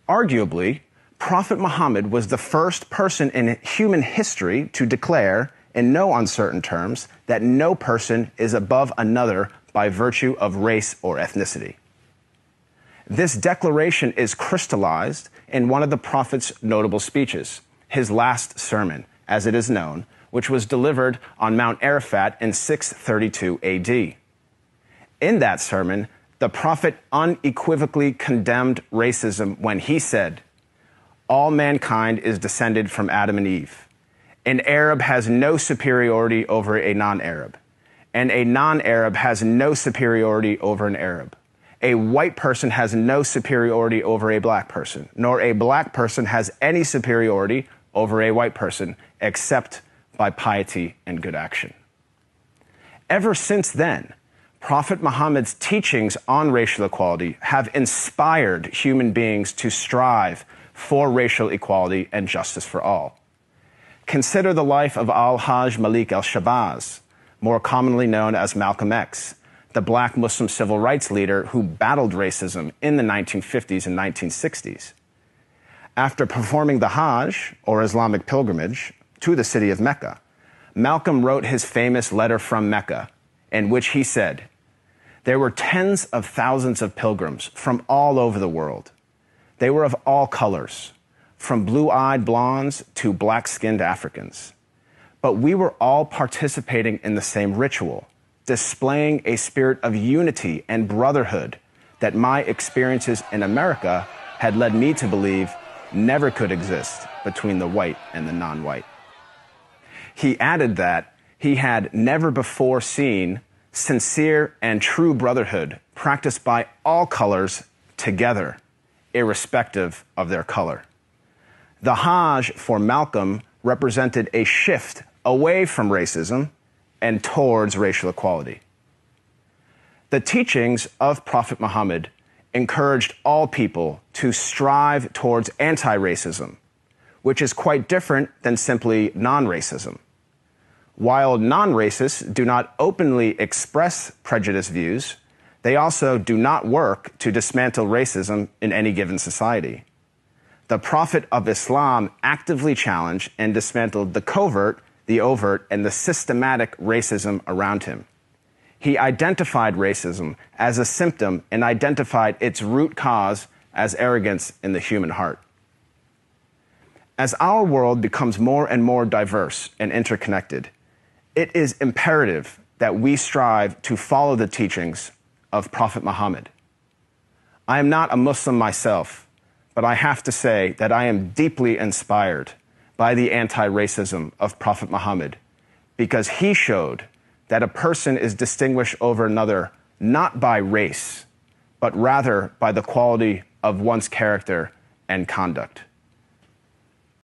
Arguably, Prophet Muhammad was the first person in human history to declare, in no uncertain terms, that no person is above another by virtue of race or ethnicity. This declaration is crystallized in one of the Prophet's notable speeches, his last sermon, as it is known, which was delivered on Mount Arafat in 632 AD. In that sermon, the Prophet unequivocally condemned racism when he said, "All mankind is descended from Adam and Eve. An Arab has no superiority over a non-Arab, and a non-Arab has no superiority over an Arab. A white person has no superiority over a black person, nor a black person has any superiority over a white person, except by piety and good action." Ever since then, Prophet Muhammad's teachings on racial equality have inspired human beings to strive for racial equality and justice for all. Consider the life of Al-Hajj Malik al-Shabazz, more commonly known as Malcolm X, the black Muslim civil rights leader who battled racism in the 1950s and 1960s. After performing the Hajj, or Islamic pilgrimage, to the city of Mecca, Malcolm wrote his famous letter from Mecca, in which he said, "There were tens of thousands of pilgrims from all over the world. They were of all colors, from blue-eyed blondes to black-skinned Africans. But we were all participating in the same ritual, displaying a spirit of unity and brotherhood that my experiences in America had led me to believe never could exist between the white and the non-white." He added that he had never before seen sincere and true brotherhood practiced by all colors together, irrespective of their color. The Hajj for Malcolm represented a shift away from racism and towards racial equality. The teachings of Prophet Muhammad encouraged all people to strive towards anti-racism, which is quite different than simply non-racism. While non-racists do not openly express prejudiced views, they also do not work to dismantle racism in any given society. The Prophet of Islam actively challenged and dismantled the covert, the overt, and the systematic racism around him. He identified racism as a symptom and identified its root cause as arrogance in the human heart. As our world becomes more and more diverse and interconnected, it is imperative that we strive to follow the teachings of Prophet Muhammad. I am not a Muslim myself, but I have to say that I am deeply inspired by the anti-racism of Prophet Muhammad, because he showed that a person is distinguished over another not by race, but rather by the quality of one's character and conduct.